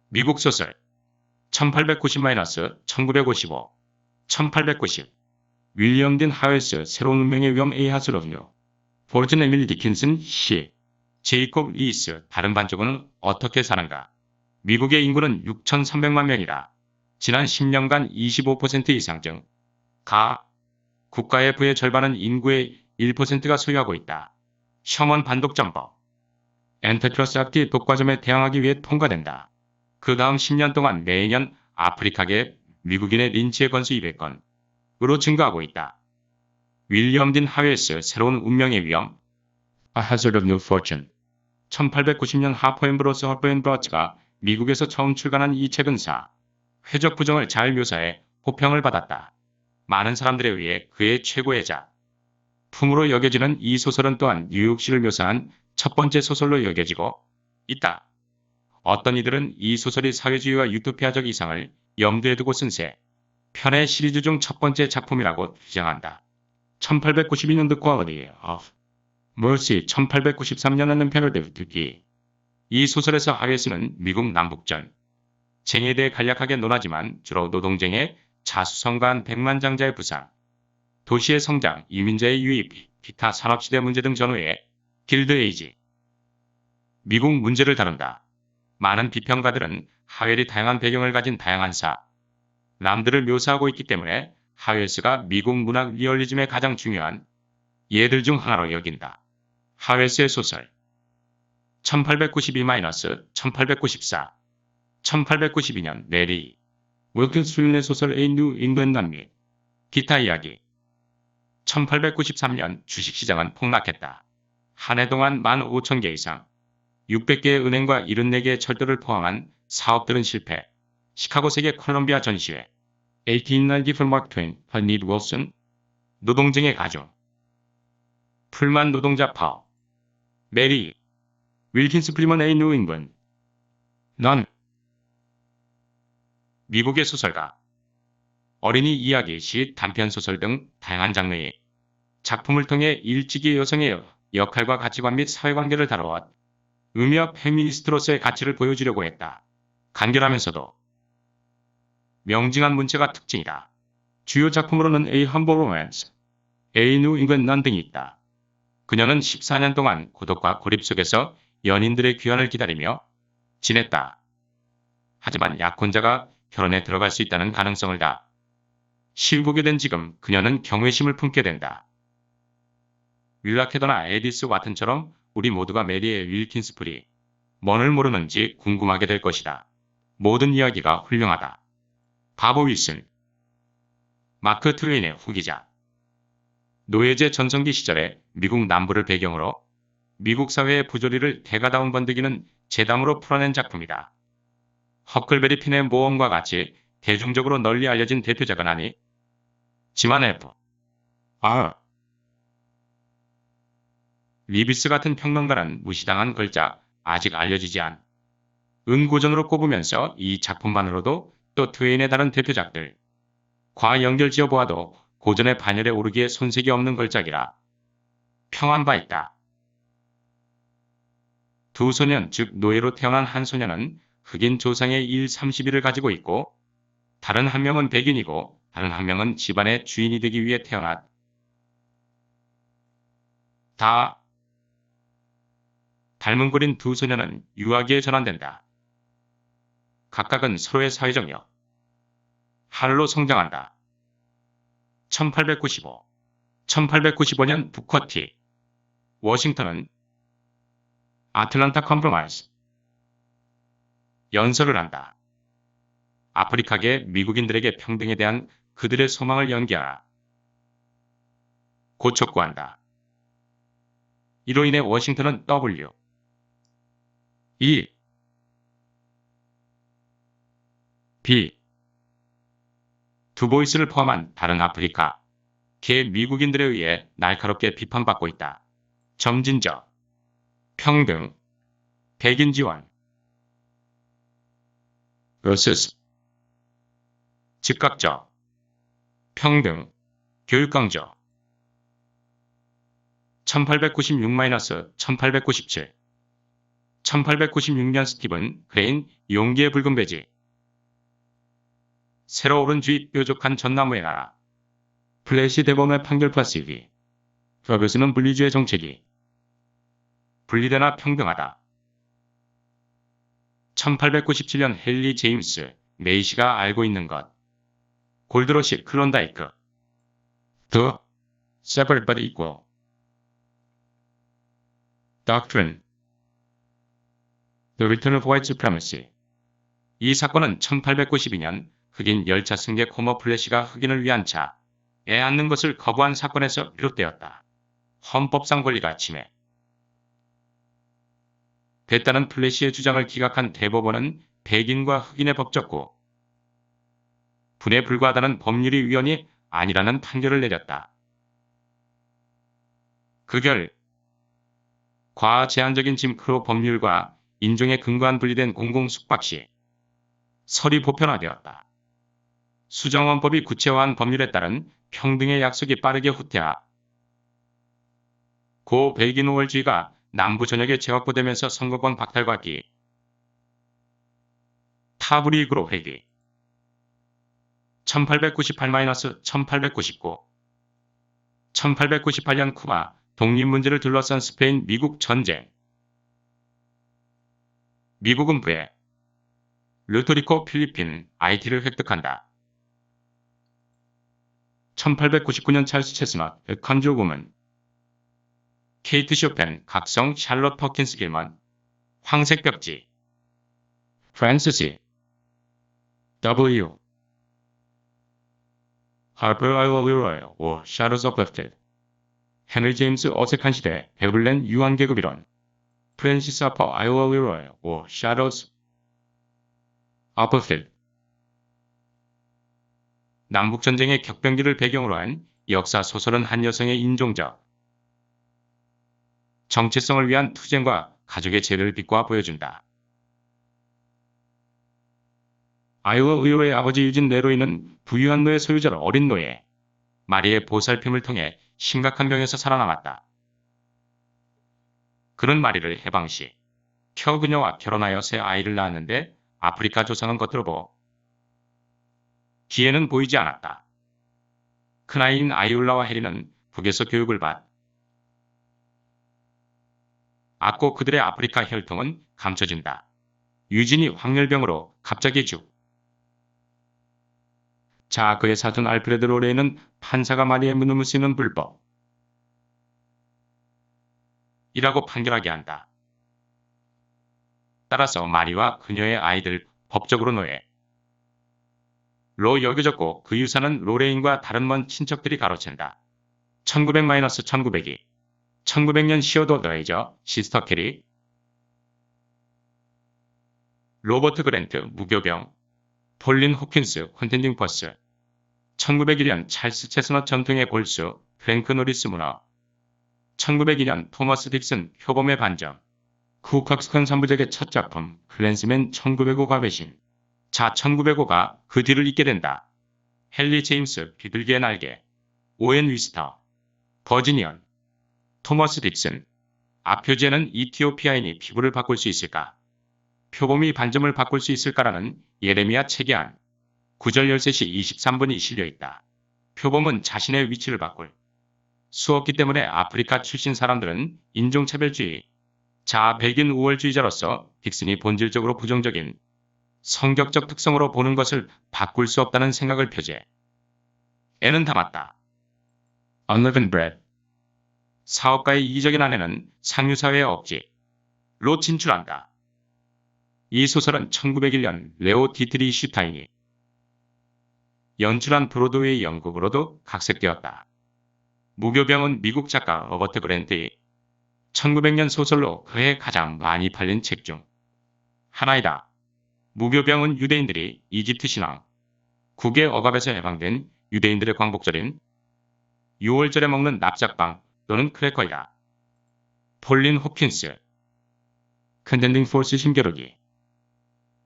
미국 소설 1890-1955 1890 윌리엄 딘 하웨스 새로운 운명의 위험 A 하슬럼요 포르튼 에밀 디킨슨 시 제이콥 리스 다른 반쪽은 어떻게 사는가 미국의 인구는 6,300만 명이라 지난 10년간 25% 이상 중 국가의 부의 절반은 인구의 1%가 소유하고 있다. 셔먼 반독점법 엔터트러스 악티 독과점에 대항하기 위해 통과된다. 그 다음 10년 동안 매년 아프리카계 미국인의 린치의 건수 200건으로 증가하고 있다. 윌리엄 딘 하웨스 새로운 운명의 위험 A Hazard of New Fortune 1890년 하퍼 앤브로스 허퍼 앤브러츠가 미국에서 처음 출간한 이 책은 회적 부정을 잘 묘사해 호평을 받았다. 많은 사람들에 의해 그의 최고의 작품으로 여겨지는 이 소설은 또한 뉴욕시를 묘사한 첫 번째 소설로 여겨지고 있다. 어떤 이들은 이 소설이 사회주의와 유토피아적 이상을 염두에 두고 쓴 세 편의 시리즈 중 첫 번째 작품이라고 주장한다. 1892년 The Quality of Mercy 1893년에는 편을 듣기 이 소설에서 하웨스는 미국 남북전 쟁에 대해 간략하게 논하지만 주로 노동쟁의 자수성가한 백만장자의 부상, 도시의 성장, 이민자의 유입, 기타 산업시대 문제 등 전후의 길드에이지, 미국 문제를 다룬다. 많은 비평가들은 하웰이 다양한 배경을 가진 다양한 남들을 묘사하고 있기 때문에 하웰스가 미국 문학 리얼리즘의 가장 중요한 예들 중 하나로 여긴다. 하웰스의 소설 1892-1894 1892년 메리 윌킨스 윌의 소설 A New England 및 기타 이야기 1893년 주식시장은 폭락했다. 한 해 동안 15,000개 이상 600개의 은행과 74개의 철도를 포함한 사업들은 실패. 시카고 세계 콜롬비아 전시회 1890 for Mark Twain, Need Wilson 노동쟁의 가중 풀만 노동자 파업 메리 윌킨스 프리먼 A New England 넌 미국의 소설가 어린이 이야기, 시, 단편소설 등 다양한 장르의 작품을 통해 일찍이 여성의 역할과 가치관 및 사회관계를 다뤄왔 의미와 페미니스트로서의 가치를 보여주려고 했다. 간결하면서도 명징한 문체가 특징이다. 주요 작품으로는 A Humble Romance, A New England Nun 등이 있다. 그녀는 14년 동안 고독과 고립 속에서 연인들의 귀환을 기다리며 지냈다. 하지만 약혼자가 결혼에 들어갈 수 있다는 가능성을 실보게 된 지금 그녀는 경외심을 품게 된다. 윌라 캐더나 에디스 와튼처럼 우리 모두가 메리의 윌킨스프리 뭔을 모르는지 궁금하게 될 것이다. 모든 이야기가 훌륭하다. 바보 윌슨 마크 트웨인의 후기자 노예제 전성기 시절에 미국 남부를 배경으로 미국 사회의 부조리를 대가다운 번득이는 재담으로 풀어낸 작품이다. 허클베리 핀의 모험과 같이 대중적으로 널리 알려진 대표작은 아니지만 리비스 같은 평론가는 무시당한 걸작 아직 알려지지 않은 고전으로 꼽으면서 이 작품만으로도 또 트웨인의 다른 대표작들과 연결지어 보아도 고전의 반열에 오르기에 손색이 없는 걸작이라 평한 바 있다. 두 소년, 즉 노예로 태어난 한 소년은 흑인 조상의 일 30일을 가지고 있고 다른 한 명은 백인이고 다른 한 명은 집안의 주인이 되기 위해 태어났다. 닮은 꼴인 두 소년은 유아기에 전환된다. 각각은 서로의 사회적 할로 성장한다. 1895년 부커 T. 워싱턴은 아틀란타 컴프로마이즈 연설을 한다. 아프리카계 미국인들에게 평등에 대한 그들의 소망을 연기하라. 곧 촉구한다. 이로 인해 워싱턴은 W.E.B. 두보이스를 포함한 다른 아프리카계 미국인들에 의해 날카롭게 비판받고 있다. 점진적 평등 백인 지원 vs 즉각적 평등 교육 강조 1896-1897 1896년 스티븐 그레인 용기의 붉은 배지. 새로 오른 주입 뾰족한 전나무의 나라. 플래시 대범의 판결 플라시기. 러브스는 분리주의 정책이 분리되나 평등하다. 1897년 헨리 제임스 메이시가 알고 있는 것. 골드러시 클론다이크. The Separate but Equal Doctrine. The Return of White Supremacy. 이 사건은 1892년 흑인 열차 승객 호머 플래시가 흑인을 위한 차에 앉는 것을 거부한 사건에서 비롯되었다. 헌법상 권리가 침해 됐다는 플래시의 주장을 기각한 대법원은 백인과 흑인의 법적 구분에 불과하다는 법률이 위헌이 아니라는 판결을 내렸다. 그 결과 제한적인 짐크로 법률과 인종에 근거한 분리된 공공 숙박 시 설이 보편화되었다. 수정헌법이 구체화한 법률에 따른 평등의 약속이 빠르게 후퇴하고 백인 우월주의가 남부 전역에 재확보되면서 선거권 박탈과 타불이익으로 회귀. 1898-1899 1898년 쿠바 독립 문제를 둘러싼 스페인 미국 전쟁. 미국은 르토리코 필리핀 아이티를 획득한다. 1899년 찰스 체스넛 컨조 구문. 케이트 쇼펜 각성 샬롯 퍼킨스 길먼 황색 벽지. 프랜시스 W. 하퍼 아이워리로의 오 샤도스 오브 레프트. 헨리 제임스 어색한 시대 베블렌 유한계급 이론. 프랜시스 하퍼 아이워리로의 오 샤도스 오브 레프트. 남북전쟁의 격변기를 배경으로 한 역사 소설은 한 여성의 인종적 정체성을 위한 투쟁과 가족의 죄를 비꼬아 보여준다. 아이오와 의회의 아버지 유진 레로이는 부유한 노예 소유자로 어린 노예 마리의 보살핌을 통해 심각한 병에서 살아남았다. 그는 마리를 해방 시 그녀와 결혼하여 새 아이를 낳았는데 아프리카 조상은 겉으로 기에는 보이지 않았다. 큰아이인 아이올라와 해리는 북에서 교육을 받고 그들의 아프리카 혈통은 감춰진다. 유진이 황열병으로 갑자기 그의 사촌 알프레드 로레이는 판사가 마리의 문음을 쓰는 불법 이라고 판결하게 한다. 따라서 마리와 그녀의 아이들 법적으로 노예로 여겨졌고 그 유산은 로레인과 다른 먼 친척들이 가로챈다. 1900-1902 1900년 시어도 드레이저, 시스터 캐리, 로버트 그랜트, 무교병, 폴린 호킨스, 컨텐딩 퍼스, 1901년 찰스 체스넛 전통의 골수, 프랭크 노리스 문어, 1902년 토머스 딕슨, 표범의 반점, 쿠캅스큰 3부작의 첫 작품, 클랜스맨 1905가 배신. 1905가 그 뒤를 잇게 된다. 헨리 제임스, 비둘기의 날개, 오웬 위스터, 버지니언, 토머스 딕슨. 아표제는 이티오피아인이 피부를 바꿀 수 있을까? 표범이 반점을 바꿀 수 있을까라는 예레미야 책의 안 9절 13시 23분이 실려있다. 표범은 자신의 위치를 바꿀 수 없기 때문에 아프리카 출신 사람들은 인종차별주의, 백인 우월주의자로서 딕슨이 본질적으로 부정적인 성격적 특성으로 보는 것을 바꿀 수 없다는 생각을 표제에는 담았다. Unleavened Bread. 사업가의 이기적인 아내는 상류사회의 억지로 진출한다. 이 소설은 1901년 레오 디트리 슈타인이 연출한 브로드웨이 연극으로도 각색되었다. 무교병은 미국 작가 로버트 그랜트의 1900년 소설로 그해 가장 많이 팔린 책 중 하나이다. 무교병은 유대인들이 이집트 신앙, 국의 억압에서 해방된 유대인들의 광복절인 6월절에 먹는 납작빵 또는 크래커이다. 폴린 호킨스, 컨텐딩 포스 힘겨루기.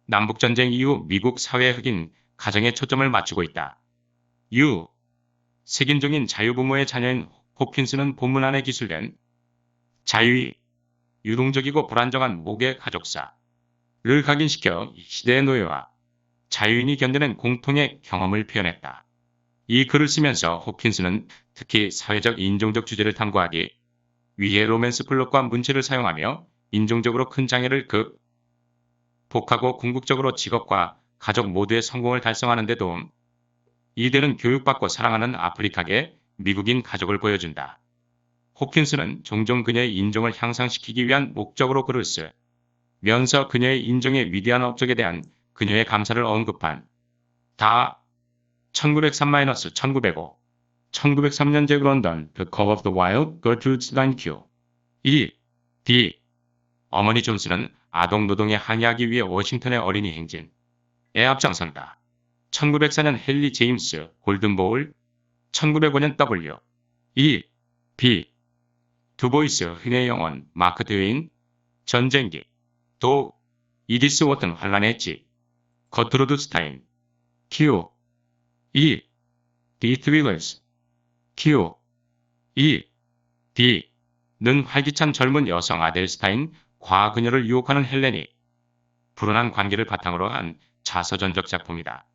남북전쟁 이후 미국 사회 흑인 가정에 초점을 맞추고 있다. 색인종인 자유부모의 자녀인 호킨스는 본문 안에 기술된 자유의 유동적이고 불안정한 모계 가족사를 각인시켜 시대의 노예와 자유인이 견디는 공통의 경험을 표현했다. 이 글을 쓰면서 호킨스는 특히 사회적 인종적 주제를 탐구하기 위해 로맨스 플롯과 문체를 사용하며 인종적으로 큰 장애를 극복하고 궁극적으로 직업과 가족 모두의 성공을 달성하는 데 도움. 이들은 교육받고 사랑하는 아프리카계 미국인 가족을 보여준다. 호킨스는 종종 그녀의 인종을 향상시키기 위한 목적으로 글을 쓰면서 그녀의 인종의 위대한 업적에 대한 그녀의 감사를 언급한 다. 1903-1905 1903년 잭 런던 The Call of the Wild Gertrude Stein Q. 2. 어머니 존스는 아동 노동에 항의하기 위해 워싱턴의 어린이 행진에 앞장선다. 1904년 헨리 제임스 골든보울 1905년 W. B. 두보이스 흔의 영혼 마크 트웨인 전쟁기 도 이디스 워튼 환란의 지 거트루드 스타인 Q. D. 트윌러스 Q. D는 활기찬 젊은 여성 아델 스타인 과 그녀를 유혹하는 헬렌이 불운한 관계를 바탕으로 한 자서전적 작품이다.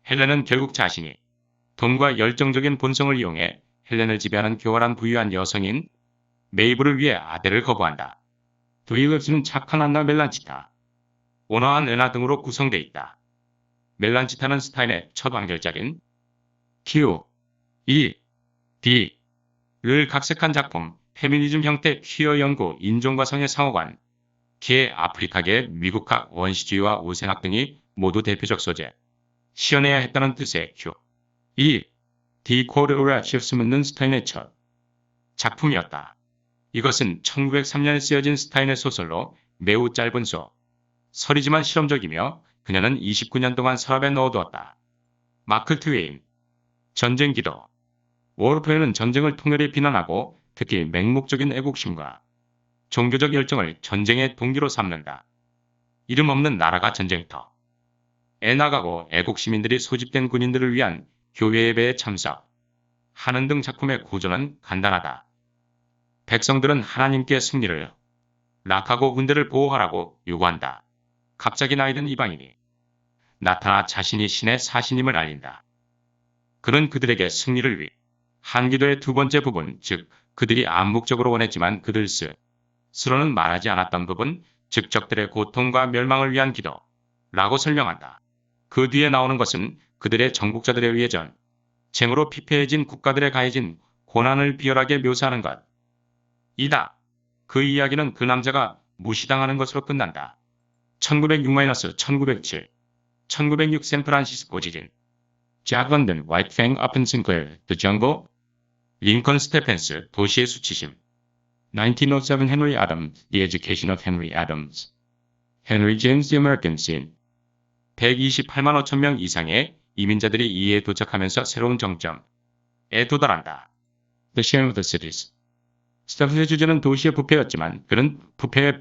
헬렌은 결국 자신이 돈과 열정적인 본성을 이용해 헬렌을 지배하는 교활한 부유한 여성인 메이블을 위해 아델을 거부한다. 드윌러스는 착한 안나 멜란치타, 온화한 에나 등으로 구성되어 있다. 멜란치타는 스타인의 첫 완결작인 Q. D를 각색한 작품, 페미니즘 형태 퀴어 연구, 인종과 성의 상호관, 계 아프리카계 미국학 원시주의와 우생학 등이 모두 대표적 소재. 시연해야 했다는 뜻의 Q. D. 코르오라 시프스문은 스타인의 첫 작품이었다. 이것은 1903년에 쓰여진 스타인의 소설로 매우 짧은 소설이지만 실험적이며 그녀는 29년 동안 서랍에 넣어두었다. 마크 트웨인 전쟁 기도 워르프에는 전쟁을 통렬히 비난하고 특히 맹목적인 애국심과 종교적 열정을 전쟁의 동기로 삼는다. 이름 없는 나라가 전쟁터에 나가고 애국 시민들이 소집된 군인들을 위한 교회 예배에 참석하는 등 작품의 구조는 간단하다. 백성들은 하나님께 승리를 락하고 군대를 보호하라고 요구한다. 갑자기 나이든 이방인이 나타나 자신이 신의 사신임을 알린다. 그는 그들에게 승리를 위한 기도의 두 번째 부분, 즉 그들이 암묵적으로 원했지만 그들 스스로는 말하지 않았던 부분, 즉 적들의 고통과 멸망을 위한 기도라고 설명한다. 그 뒤에 나오는 것은 그들의 정복자들에 의해 전쟁으로 피폐해진 국가들에 가해진 고난을 비열하게 묘사하는 것이다. 그 이야기는 그 남자가 무시당하는 것으로 끝난다. 1906-1907 1906 샌프란시스코 지진 잭 런던 화이트팽 아픈 싱클 드 정보 링컨 스테펜스 도시의 수치심 1907 헨리 아담스 The Education of Henry Adams 헨리 제임스 The American Scene 128만 5천 명 이상의 이민자들이 이에 도착하면서 새로운 정점에 도달한다. The Shame of the Cities 스테펜스의 주제는 도시의 부패였지만 그는 부패의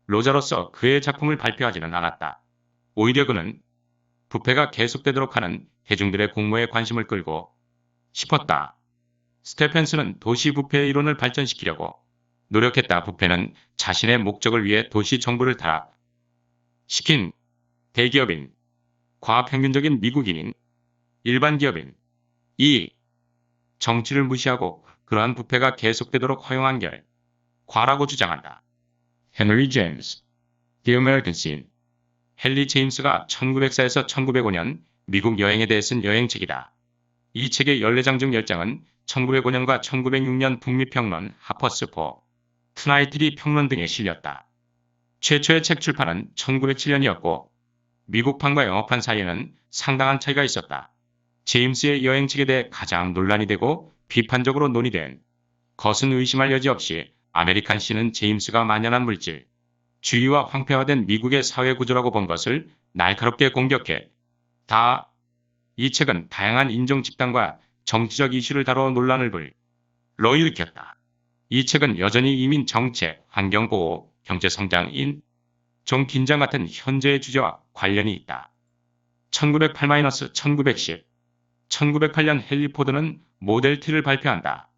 로자로서 그의 작품을 발표하지는 않았다. 오히려 그는 부패가 계속되도록 하는 대중들의 공모에 관심을 끌고 싶었다. 스테펜스는 도시 부패의 이론을 발전시키려고 노력했다. 부패는 자신의 목적을 위해 도시 정부를 타락시킨 대기업인, 과평균적인 미국인인, 일반 기업인, 이 정치를 무시하고 그러한 부패가 계속되도록 허용한 결과라고 주장한다. 헨리 제임스, The American Scene 헨리 제임스가 1904에서 1905년 미국 여행에 대해 쓴 여행책이다. 이 책의 14장 중 10장은 1905년과 1906년 북미평론, 하퍼스포, 트나이트리 평론 등에 실렸다. 최초의 책 출판은 1907년이었고 미국판과 영어판 사이에는 상당한 차이가 있었다. 제임스의 여행책에 대해 가장 논란이 되고 비판적으로 논의된 것은 의심할 여지 없이 아메리칸 시는 제임스가 만연한 물질 주의와 황폐화된 미국의 사회 구조라고 본 것을 날카롭게 공격해 이 책은 다양한 인종 집단과 정치적 이슈를 다뤄 논란을 불러일으켰다. 이 책은 여전히 이민 정책, 환경보호, 경제성장, 인종 긴장 같은 현재의 주제와 관련이 있다. 1908-1910 1908년 헨리 포드는 모델 T를 발표한다.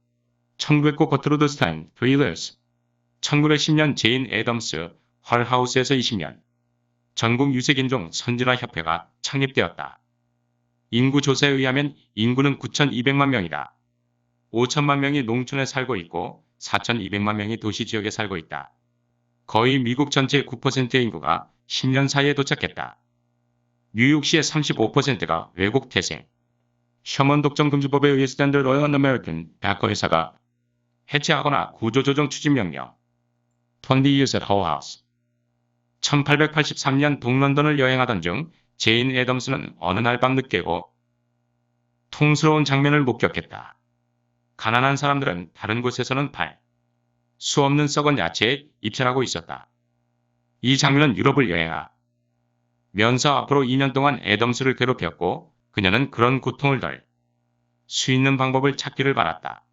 1909 거트루드 스타인, 트윌러스 1910년 제인 애덤스 헐하우스에서 20년 전국 유색인종 선진화협회가 창립되었다. 인구 조사에 의하면 인구는 9,200만 명이다. 5천만 명이 농촌에 살고 있고 4,200만 명이 도시 지역에 살고 있다. 거의 미국 전체의 9%의 인구가 10년 사이에 도착했다. 뉴욕시의 35%가 외국 태생. 셔먼 독점금지법에 의해 스탠더드 오일 아메리칸 백거 회사가 해체하거나 구조조정 추진 명령. 20 years at Hull House. 1883년 동런던을 여행하던 중 제인 애덤스는 어느 날 밤 늦게고 통스러운 장면을 목격했다. 가난한 사람들은 다른 곳에서는 수 없는 썩은 야채에 입찰하고 있었다. 이 장면은 유럽을 여행하면서 앞으로 2년 동안 애덤스를 괴롭혔고 그녀는 그런 고통을 덜 수 있는 방법을 찾기를 바랐다.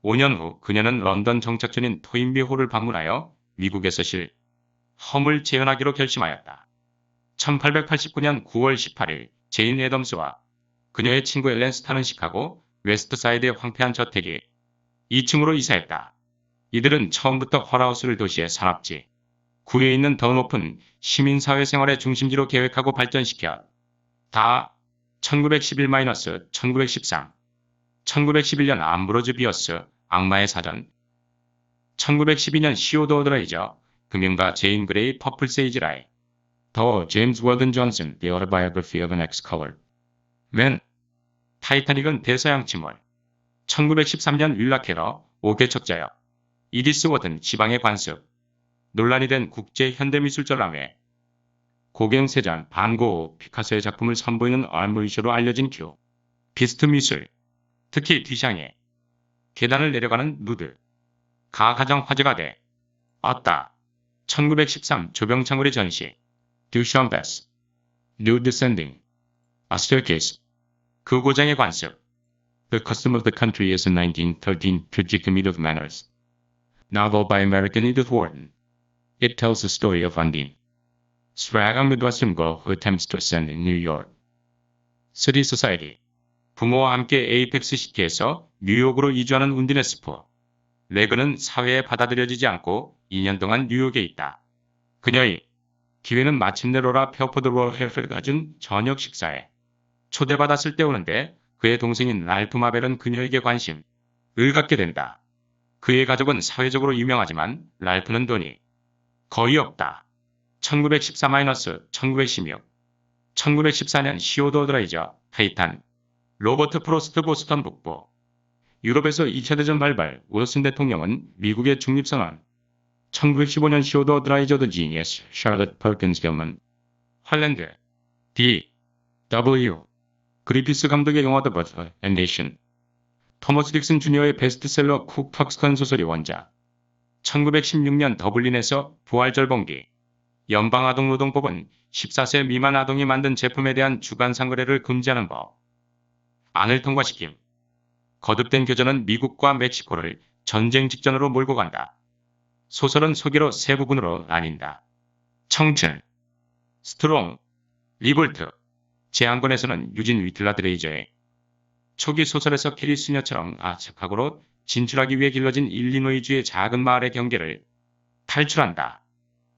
5년 후 그녀는 런던 정착촌인 토인비 홀을 방문하여 미국에서 허물 재현하기로 결심하였다. 1889년 9월 18일 제인 애덤스와 그녀의 친구 엘렌 스타는 시카고 웨스트사이드의 황폐한 저택이 2층으로 이사했다. 이들은 처음부터 헐하우스를 도시의 산업지 구에 있는 더 높은 시민사회 생활의 중심지로 계획하고 발전시켰다. 1911-1913 1911년 암브로즈 비어스 악마의 사전 1912년 시오도 드라이저 금융가 제인 그레이 퍼플 세이지 라이 더 제임스 워든 존슨 The Autobiography of an Ex-Colored Man 타이타닉은 대서양 침몰 1913년 윌라 캐러 5개 척자역 이디스 워든 지방의 관습 논란이 된 국제 현대미술전람회 고갱세잔 반고 피카소의 작품을 선보이는 얼물쇼로 알려진 큐 비스트 미술 특히 뒤샹의 계단을 내려가는 누드가 가장 화제가 되었다. 1913 조병창울의 전시 듀샴베스 Nude Descending A Staircase 그 고장의 관습 The Custom of the Country is a 1913 tragic comedy of manners novel by American Edith Wharton. It tells the story of Undine Spragg, a Midwestern girl who attempts to ascend in New York City Society. 부모와 함께 에이펙스 시티에서 뉴욕으로 이주하는 운딘의 스프. 레그는 사회에 받아들여지지 않고 2년 동안 뉴욕에 있다. 그녀의 기회는 마침내 로라 페어포드 로헬프가 준 저녁 식사에 초대받았을 때 오는데 그의 동생인 랄프 마벨은 그녀에게 관심을 갖게 된다. 그의 가족은 사회적으로 유명하지만 랄프는 돈이 거의 없다. 1914-1916 1914년 시오도 드라이저 타이탄 로버트 프로스트 보스턴 북부 유럽에서 2차 대전 발발 윌슨 대통령은 미국의 중립선언 1915년 시오도 드라이저 더 지니어스 샤를럿 퍼킨스 결문 할랜드 D.W. 그리피스 감독의 영화 더 버터 앤 네이션 토머스 딕슨 주니어의 베스트셀러 쿡 턱스턴 소설이 원작 1916년 더블린에서 부활절봉기 연방아동노동법은 14세 미만 아동이 만든 제품에 대한 주간상거래를 금지하는 법안을 통과시킴. 거듭된 교전은 미국과 멕시코를 전쟁 직전으로 몰고 간다. 소설은 소개로 세 부분으로 나뉜다. 청춘, 스트롱, 리볼트. 제안권에서는 유진 위틀라 드레이저의 초기 소설에서 캐리 수녀처럼 시카고로 진출하기 위해 길러진 일리노이주의 작은 마을의 경계를 탈출한다.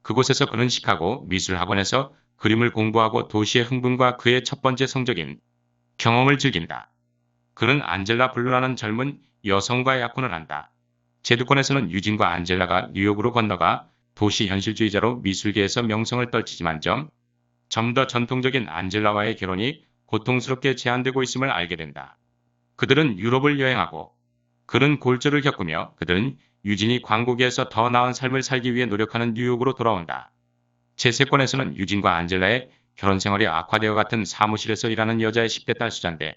그곳에서 그는 시카고 미술학원에서 그림을 공부하고 도시의 흥분과 그의 첫 번째 성적인 경험을 즐긴다. 그는 안젤라 블루라는 젊은 여성과의 약혼을 한다. 제도권에서는 유진과 안젤라가 뉴욕으로 건너가 도시 현실주의자로 미술계에서 명성을 떨치지만 점 더 전통적인 안젤라와의 결혼이 고통스럽게 제한되고 있음을 알게 된다. 그들은 유럽을 여행하고 그는 골절을 겪으며 그들은 유진이 광고계에서 더 나은 삶을 살기 위해 노력하는 뉴욕으로 돌아온다. 제세권에서는 유진과 안젤라의 결혼 생활이 악화되어 같은 사무실에서 일하는 여자의 10대 딸 수잔데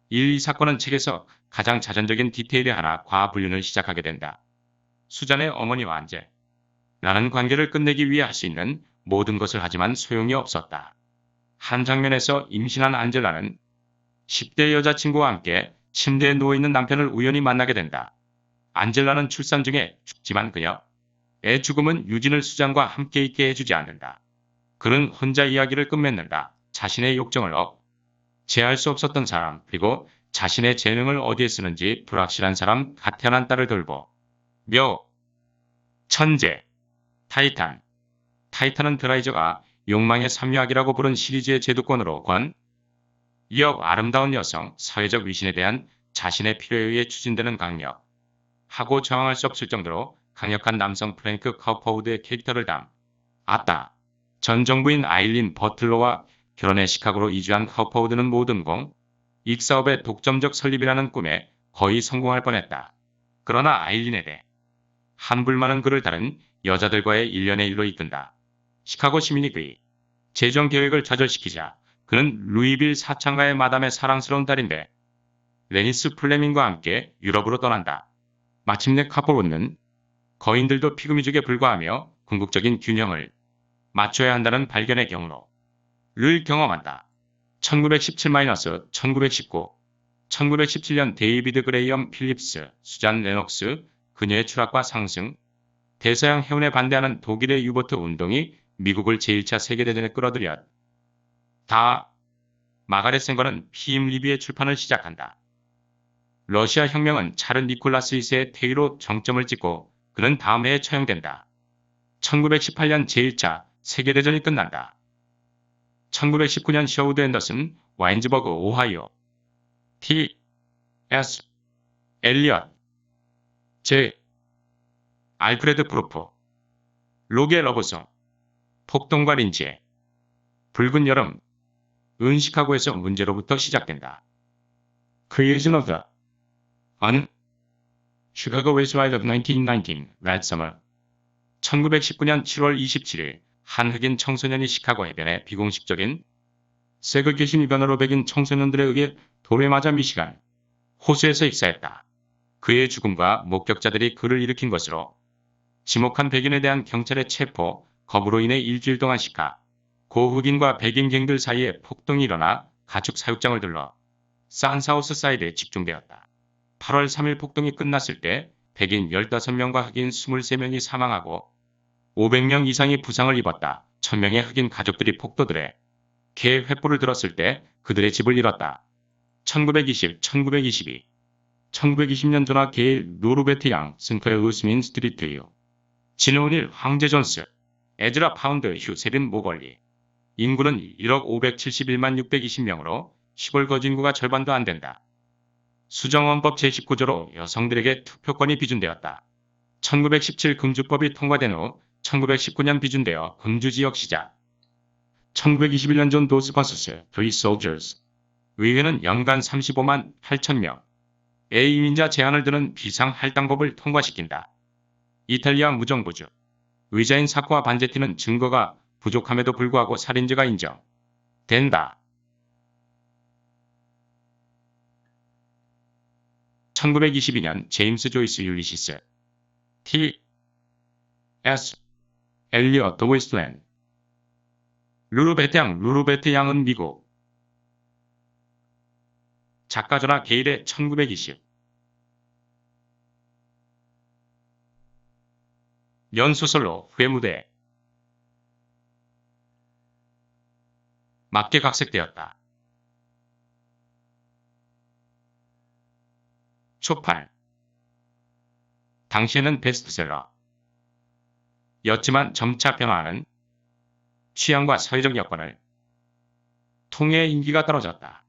이 사건은 책에서 가장 자전적인 디테일의 하나 과분륜을 시작하게 된다. 수잔의 어머니와 안젤라는 관계를 끝내기 위해 할 수 있는 모든 것을 하지만 소용이 없었다. 한 장면에서 임신한 안젤라는 10대 여자친구와 함께 침대에 누워있는 남편을 우연히 만나게 된다. 안젤라는 출산 중에 죽지만 그녀의 죽음은 유진을 수잔과 함께 있게 해주지 않는다. 그는 혼자 이야기를 끝맺는다. 자신의 욕정을 제할 수 없었던 사람 그리고 자신의 재능을 어디에 쓰는지 불확실한 사람 갓 태어난 딸을 돌보며 천재, 타이탄. 타이탄은 드라이저가 욕망의 삼유학이라고 부른 시리즈의 제도권으로 권, 이어 아름다운 여성, 사회적 위신에 대한 자신의 필요에 의해 추진되는 강력, 하고 저항할 수 없을 정도로 강력한 남성 프랭크 카우퍼우드의 캐릭터를 담았다. 전 정부인 아일린 버틀러와 결혼해 시카고로 이주한 카우퍼우드는 모든 공익 사업의 독점적 설립이라는 꿈에 거의 성공할 뻔했다. 그러나 아일린에 대한 불만은 그를 다른 여자들과의 일련의 일로 이끈다. 시카고 시민이 그의 재정 계획을 좌절시키자 그는 루이빌 사창가의 마담의 사랑스러운 딸인데 레니스 플레밍과 함께 유럽으로 떠난다. 마침내 카포르는 거인들도 피그미족에 불과하며 궁극적인 균형을 맞춰야 한다는 발견의 경로를 경험한다. 1917-1919 1917년 데이비드 그레이엄 필립스, 수잔 레녹스, 그녀의 추락과 상승, 대서양 해운에 반대하는 독일의 유보트 운동이 미국을 제1차 세계대전에 끌어들였다. 마가렛 생거는 피임 리비의 출판을 시작한다. 러시아 혁명은 차르 니콜라스 2세의 퇴위로 정점을 찍고 그는 다음 해에 처형된다. 1918년 제1차 세계대전이 끝난다. 1919년 셔우드 앤더슨, 와인즈버그, 오하이오. T.S. 엘리엇, 제. 알프레드 프루프, 로게 러브송, 폭동과 린지의 붉은 여름, 은 시카고에서 문제로부터 시작된다. Creation of the Un Chicago West Ride of 1919, Red Summer 1919년 7월 27일 한 흑인 청소년이 시카고 해변에 비공식적인 세그게신 위반으로 백인 청소년들에 의해 돌에 맞아 미시간 호수에서 익사했다. 그의 죽음과 목격자들이 그를 일으킨 것으로 지목한 백인에 대한 경찰의 체포, 거부로 인해 일주일 동안 시카고 흑인과 백인 갱들 사이에 폭동이 일어나 가축 사육장을 둘러 산사우스 사이드에 집중되었다. 8월 3일 폭동이 끝났을 때 백인 15명과 흑인 23명이 사망하고 500명 이상이 부상을 입었다. 1000명의 흑인 가족들이 폭도들의 개 횃불을 들었을 때 그들의 집을 잃었다. 1920, 1922, 1920년 전화 게일 노르베트 양, 승커의 우스민 스트리트유, 진오닐, 황제 존스, 에즈라 파운드, 휴세린 모걸리. 인구는 1억 571만 620명으로 시골 거주인구가 절반도 안 된다. 수정헌법 제19조로 여성들에게 투표권이 비준되었다. 1917 금주법이 통과된 후 1919년 비준되어 금주지역 시작. 1921년 존 도스 버스스, Free Soldiers. 의회는 연간 35만 8천 명의 이민자 제한을 두는 비상할당법을 통과시킨다. 이탈리아 무정부주. 의자인 사코와 반제티는 증거가 부족함에도 불구하고 살인죄가 인정된다. 1922년 제임스 조이스 율리시스 T.S. 엘리엇 웨스트랜드. 루르베트 양, 루르베트 양은 미국 작가 전화 게일의 1920 연소설로 후의 무대에 맞게 각색되었다. 초팔. 당시에는 베스트셀러 였지만 점차 변화하는 취향과 사회적 여건을 통해 인기가 떨어졌다.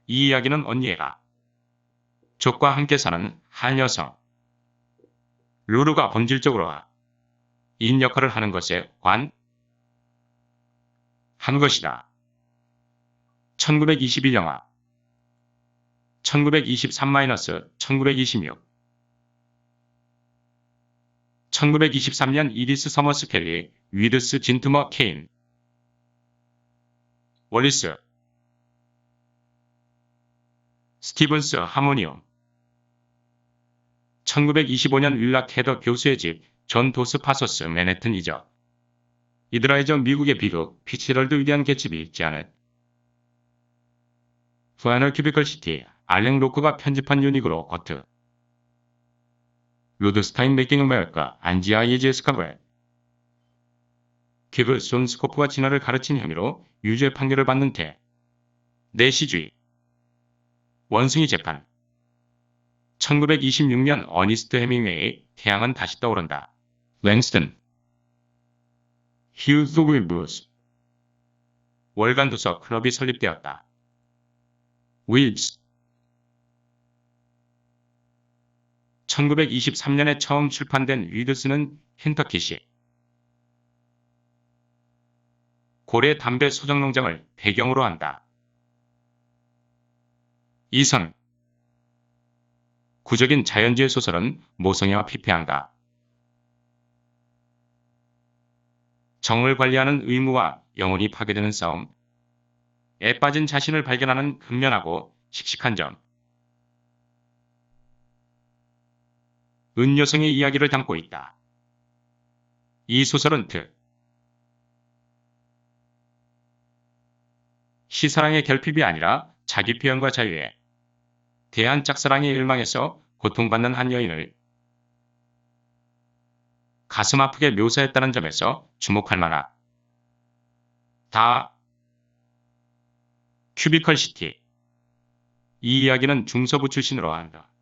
이 이야기는 언니애가 족과 함께 사는 한 여성 루루가 본질적으로 인 역할을 하는 것에 관한 것이다. 1921 영화 1923-1926 1923년 이리스 서머스 켈리, 위드스 진트머 케인, 월리스, 스티븐스 하모니움 1925년 윌라 캐더 교수의 집, 존 도스 파소스 맨해튼 이적. 이드라이저 미국의 비극, 피츠럴드 위대한 개츠비 있지 않은 플래너 큐비컬 시티, 알랭 로크가 편집한 유닉으로 거트. 루드스타인 메이킹 아메리카, 안지아 예제스카 웹. 큐브 손스코프가 진화를 가르친 혐의로 유죄 판결을 받는 태. 내시주의. 원숭이 재판. 1926년 어니스트 해밍웨이 태양은 다시 떠오른다. 랭스턴 휴즈 윌브스 월간 도서 클럽이 설립되었다. 윌즈 1923년에 처음 출판된 윌드스는 켄터키시 고래 담배 소정 농장을 배경으로 한다. 이선 구적인 자연주의 소설은 모성애와 피폐한가. 정을 관리하는 의무와 영혼이 파괴되는 싸움. 애 빠진 자신을 발견하는 근면하고 씩씩한 점. 은여성의 이야기를 담고 있다. 이 소설은 시사랑의 결핍이 아니라 자기 표현과 자유에 대한 짝사랑의 일망에서 고통받는 한 여인을 가슴 아프게 묘사했다는 점에서 주목할 만하다. 큐비컬 시티 이 이야기는 중서부 출신으로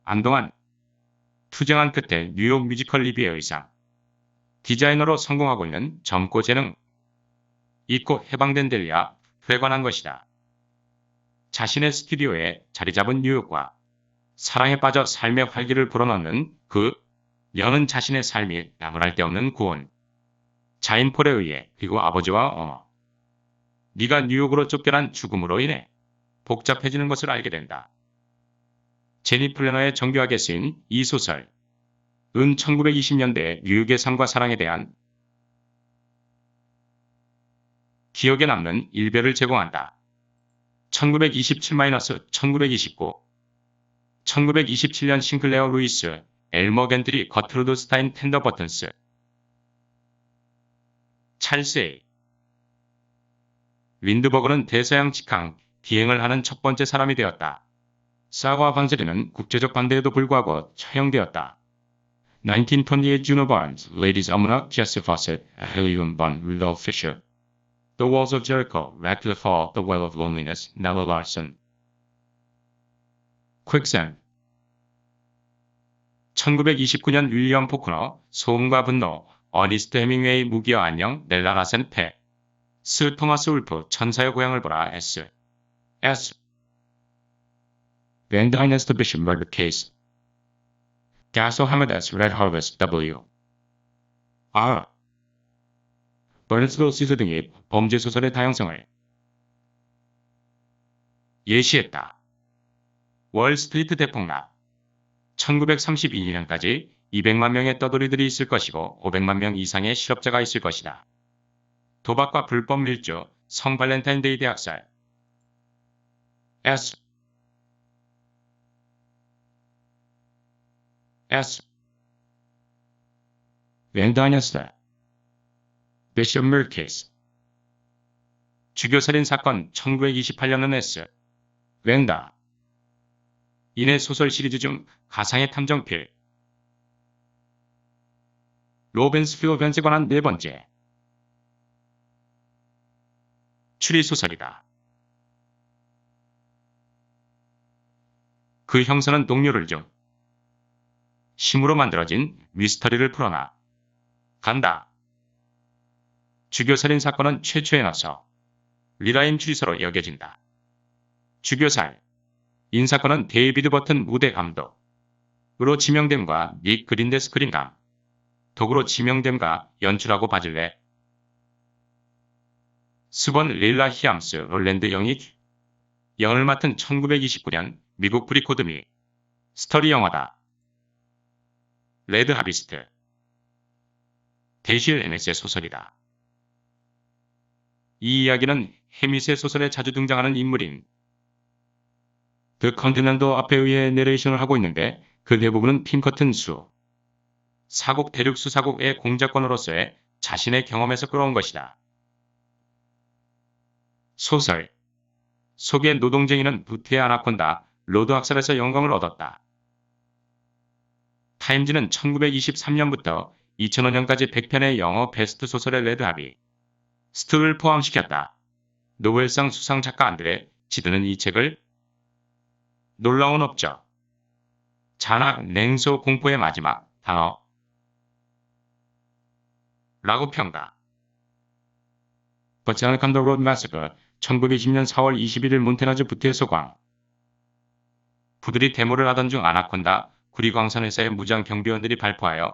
한동안 투쟁한 끝에 뉴욕 뮤지컬 리뷰의 의상 디자이너로 성공하고 있는 젊고 재능 있고 해방된 델리아 회관한 것이다. 자신의 스튜디오에 자리 잡은 뉴욕과 사랑에 빠져 삶의 활기를 불어넣는 그 여는 자신의 삶이 나무랄 데 없는 구원. 자인 폴에 의해 그리고 아버지와 어머. 네가 뉴욕으로 쫓겨난 죽음으로 인해 복잡해지는 것을 알게 된다. 제니 플래너의 정교하게 쓰인 이 소설. 은 1920년대 뉴욕의 삶과 사랑에 대한 기억에 남는 일별을 제공한다. 1927-1929 1927년 싱클레어 루이스, 엘머 겐트리, 거트루드 스타인 텐더 버튼스 찰스 A. 윈드버그는 대서양 직항 비행을 하는 첫 번째 사람이 되었다. 사과 방세리는 국제적 반대에도 불구하고 처형되었다. 1928 Juno Barnes, Ladies Almanac, Jesse Fawcett, William Bunn, Rudolph Fisher, The Walls of Jericho, Radcliffe Hall, The Well of Loneliness, Nella Larson. 퀵샌드 1929년 윌리엄 포크너, 소음과 분노, 어니스트 해밍웨이, 무기여 안녕, 넬라 라센 패, 스 토마스 울프, 천사의 고향을 보라, S. Van Dynasty Bishop Murder Case, Gasso Hamadez, Red Harvest, W. R. 버너스로 시스 등이 범죄 소설의 다양성을 예시했다. 월스트리트 대폭락 1932년까지 200만 명의 떠돌이들이 있을 것이고 500만 명 이상의 실업자가 있을 것이다. 도박과 불법 밀주, 성 발렌타인데이 대학살 S. Van Dynasty Bishop Murder Case 주교살인 사건 1928년은 S. 웬다 인의 소설 시리즈 중 가상의 탐정필 로벤스필 변제에 관한 네 번째 추리소설이다. 그 형사는 동료를 중 심으로 만들어진 미스터리를 풀어나 간다. 주교살인 사건은 최초에 나서 리라임 추리소로 여겨진다. 주교살 인사건은 데이비드 버튼 무대 감독으로 지명됨과 닉 그린데 스크린감 독으로 지명됨과 연출하고 바질레 스번 릴라 히암스 롤랜드 영이 영을 맡은 1929년 미국 브리코드 미 스터리 영화다. 레드 하비스트 데실 에넷의 소설이다. 이 이야기는 해밋의 소설에 자주 등장하는 인물인 드 컨티넨더 앞에 의해 내레이션을 하고 있는데 그 대부분은 팀 커튼 수 사국 대륙 수사국의 공작권으로서의 자신의 경험에서 끌어온 것이다. 소설 속의 노동쟁이는 부트의 아나콘다 로드 학살에서 영광을 얻었다. 타임즈는 1923년부터 2005년까지 100편의 영어 베스트 소설의 레드하비 스트를 포함시켰다. 노벨상 수상 작가 안드레 지드는 이 책을 놀라운 업적 잔악, 냉소, 공포의 마지막 단어 라고 평가. 버치안 칸더 로드 마스크 1920년 4월 21일 몬테나주 부트의 소광. 부들이 데모를 하던 중 아나콘다 구리광산회사의 무장 경비원들이 발포하여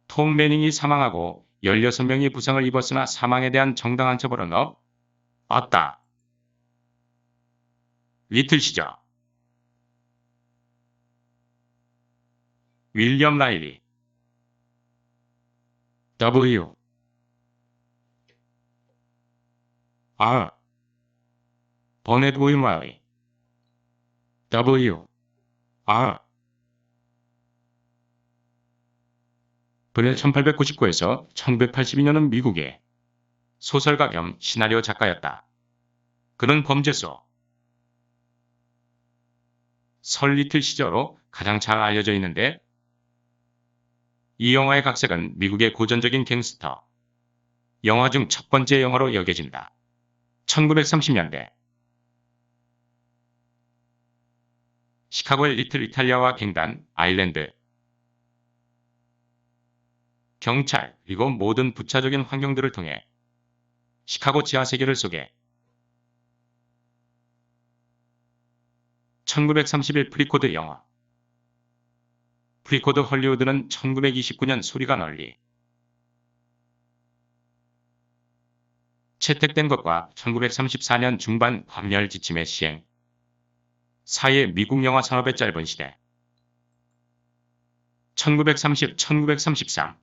톰 매닝이 사망하고 16명이 부상을 입었으나 사망에 대한 정당한 처벌은 없다. 리틀 시저 윌리엄 라일리 W R 버넷 윌마리 W R 그는 1899에서 1982년은 미국의 소설가 겸 시나리오 작가였다. 그는 범죄소 설 리틀 시저로 가장 잘 알려져 있는데 이 영화의 각색은 미국의 고전적인 갱스터 영화 중 첫 번째 영화로 여겨진다. 1930년대 시카고의 리틀 이탈리아와 갱단, 아일랜드 경찰 그리고 모든 부차적인 환경들을 통해 시카고 지하 세계를 소개. 1931 프리코드 영화 프리코드 헐리우드는 1929년 소리가 널리 채택된 것과 1934년 중반 검열 지침의 시행 사이의 미국 영화 산업의 짧은 시대 1930-1933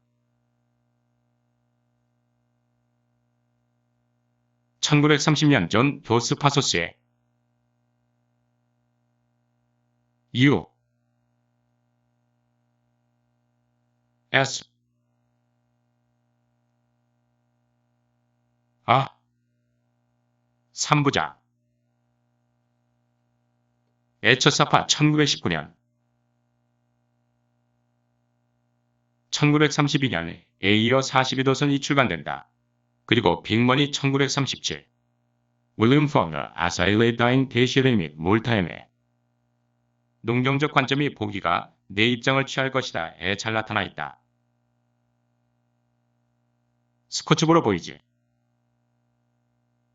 1930년 존 도스 파소스의 U S 아 3부작 에처사파 1919년 1932년 에이어 42도선이 출간된다. 그리고 빅머니 1937 윌리엄 펑너 아사일레 다인 대시레 및 몰타엠에 농경적 관점이 보기가 내 입장을 취할 것이다에 잘 나타나 있다. 스코츠보로 보이지.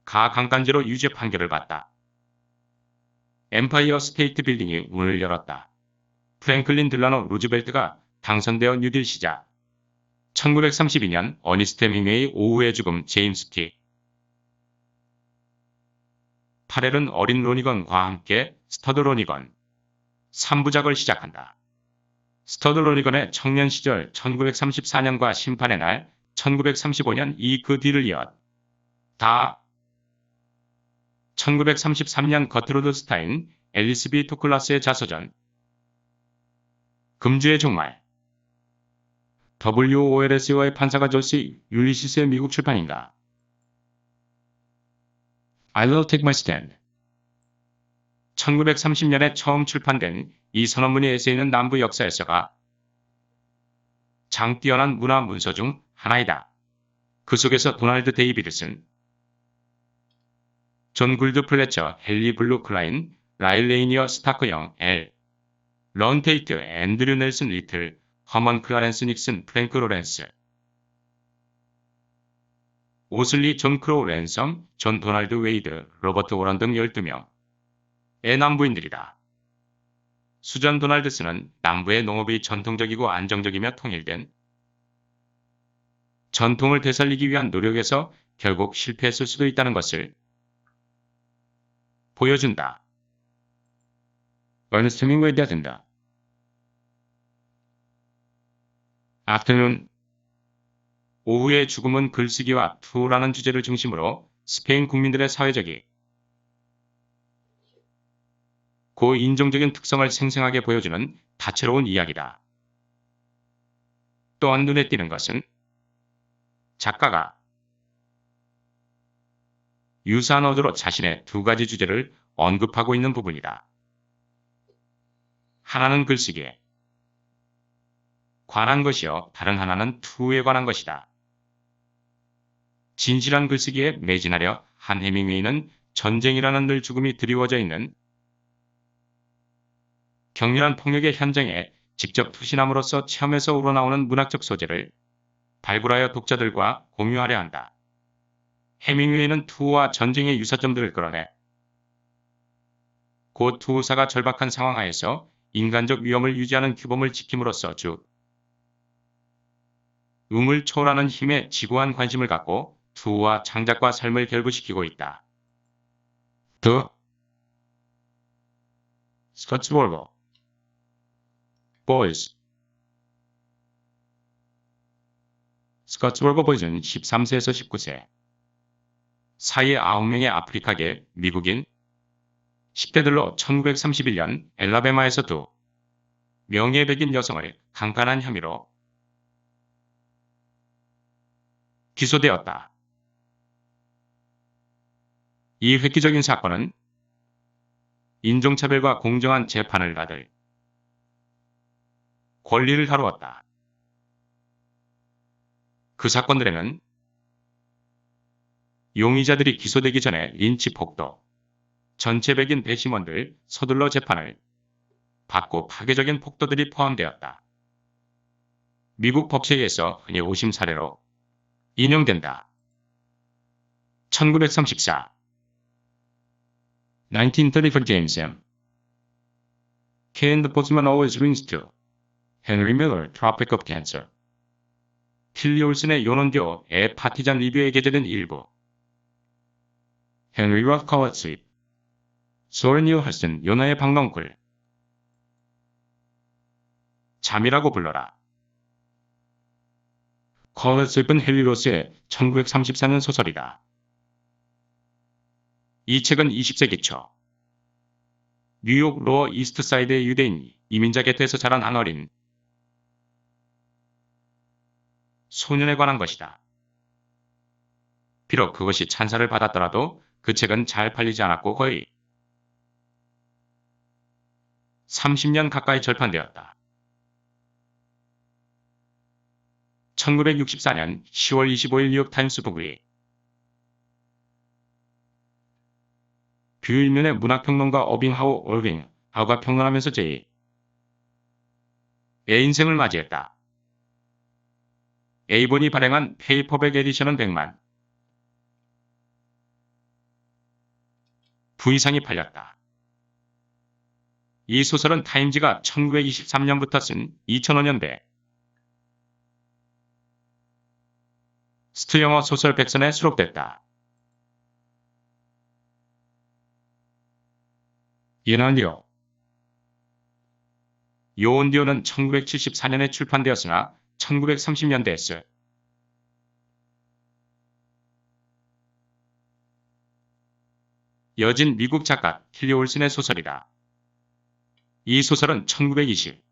가 강간죄로 유죄 판결을 받다. 엠파이어 스테이트 빌딩이 문을 열었다. 프랭클린 딜라노 루즈벨트가 당선되어 뉴딜 시작. 1932년 어니스트 헤밍웨이 오후의 죽음 제임스 T. 파렐은 어린 로니건과 함께 스터드 로니건 3부작을 시작한다. 스터드 로니건의 청년 시절 1934년과 심판의 날 1935년 이 그 뒤를 이었다. 1933년 거트루드 스타인 앨리스 B 토클라스의 자서전 금주의 종말 WOLS와의 판사가 조시 율리시스의 미국 출판인가 I will take my stand 1930년에 처음 출판된 이 선언문의 에세이는 남부 역사에서가 장 뛰어난 문화 문서 중 하나이다. 그 속에서 도널드 데이비드슨, 존 굴드 플래처, 헨리 블루 클라인, 라일 레이니어 스타크 영, L. 런 테이트, 앤드류 넬슨 리틀, 허먼 클라렌스 닉슨, 프랭크 로렌스, 오슬리, 존 크로우 랜섬, 존 도널드 웨이드, 로버트 워런 등 12명의 남부인들이다. 수전 도널드슨은 남부의 농업이 전통적이고 안정적이며 통일된 전통을 되살리기 위한 노력에서 결국 실패했을 수도 있다는 것을 보여준다. 어니스트 헤밍웨이에 된다. 아프터눈 오후의 죽음은 글쓰기와 투라는 주제를 중심으로 스페인 국민들의 사회적이 고인종적인 특성을 생생하게 보여주는 다채로운 이야기다. 또한 눈에 띄는 것은 작가가 유사한 어조로 자신의 두 가지 주제를 언급하고 있는 부분이다. 하나는 글쓰기에 관한 것이요 다른 하나는 투에 관한 것이다. 진실한 글쓰기에 매진하려 한 헤밍웨이는 전쟁이라는 늘 죽음이 드리워져 있는 격렬한 폭력의 현장에 직접 투신함으로써 체험에서 우러나오는 문학적 소재를 발굴하여 독자들과 공유하려 한다. 해밍웨이는 투우와 전쟁의 유사점들을 끌어내 곧 투우사가 절박한 상황 하에서 인간적 위험을 유지하는 규범을 지킴으로써 음을 초월하는 힘에 지고한 관심을 갖고 투우와 창작과 삶을 결부시키고 있다. The 스코츠볼버 보이즈 스코츠볼버 보이즈는 13세에서 19세 사이의 9명의 아프리카계 미국인 10대들로 1931년 엘라베마에서 두 명예의 백인 여성을 강간한 혐의로 기소되었다. 이 획기적인 사건은 인종차별과 공정한 재판을 받을 권리를 다루었다. 그 사건들에는 용의자들이 기소되기 전에 린치 폭도, 전체 백인 배심원들 서둘러 재판을 받고 파괴적인 폭도들이 포함되었다. 미국 법체계에서 흔히 오심 사례로 인용된다. 1934 1934 James M. Can the postman always rings to? Henry Miller, Tropic of Cancer. 틸리 올슨의 요논교의 파티잔 리뷰에 게재된 일부. 헨리 로커와 스윕. 소렌 뉴허슨 요나의 박넝쿨. 잠이라고 불러라. 컬러스윕은 헨리 로스의 1934년 소설이다. 이 책은 20세기 초 뉴욕 로어 이스트사이드의 유대인 이민자 곁에서 자란 한 어린 소년에 관한 것이다. 비록 그것이 찬사를 받았더라도 그 책은 잘 팔리지 않았고 거의 30년 가까이 절판되었다. 1964년 10월 25일 뉴욕타임스 부부이 뷰일면의 문학평론가 어빙하우 올빙하우가 평론하면서 제2의 인생을 맞이했다. 에이본이 발행한 페이퍼백 에디션은 100만 부 이상이 팔렸다. 이 소설은 타임지가 1923년부터 쓴 2005년대 스트 영어 소설 백선에 수록됐다. 예난디오 요온디오는 1974년에 출판되었으나 1930년대에 쓰 여진 미국 작가 틸리 올슨의 소설이다. 이 소설은 1920